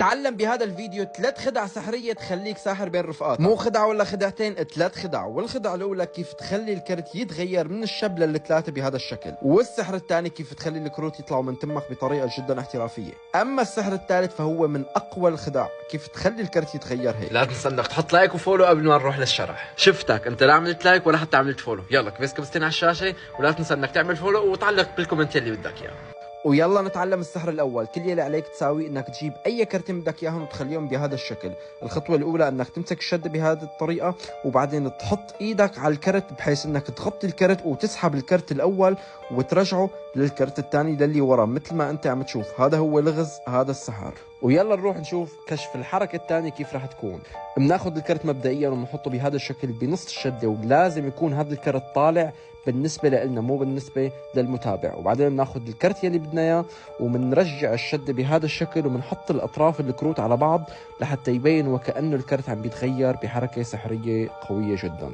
هنتعلم بهذا الفيديو 3 خدع سحرية تخليك ساحر بين رفقاتك. مو خدعة ولا خدعتين، 3 خدع. والخدعة الأولى كيف تخلي الكرت يتغير من الشب لل3 بهذا الشكل، والسحر الثاني كيف تخلي الكروت يطلعوا من تمك بطريقة جدا احترافية. أما السحر الثالث فهو من أقوى الخدع، كيف تخلي الكرت يتغير هيك. لا تنسى انك تحط لايك وفولو قبل ما نروح للشرح. شفتك انت لا عملت لايك ولا حتى عملت فولو. يلا كبستين على الشاشة، ولا تنسى انك تعمل فولو وتعلق بالكومنت اللي بدك اياه. ويلا نتعلم السحر الاول. كل يلي عليك تساوي انك تجيب اي كرتين بدك اياهم وتخليهم بهذا الشكل. الخطوه الاولى انك تمسك الشده بهذه الطريقه، وبعدين تحط ايدك على الكرت بحيث انك تغطي الكرت وتسحب الكرت الاول وترجعه للكرت الثاني للي ورا مثل ما انت عم تشوف. هذا هو لغز هذا السحر. ويلا نروح نشوف كشف الحركه الثانيه كيف راح تكون. بناخذ الكرت مبدئيا وبنحطه بهذا الشكل بنص الشده، ولازم يكون هذا الكرت طالع بالنسبه لنا مو بالنسبه للمتابع. وبعدين بناخذ الكرت يلي بدنا اياه وبنرجع الشده بهذا الشكل، وبنحط الاطراف الكروت على بعض لحتى يبين وكانه الكرت عم بيتغير بحركه سحريه قويه جدا.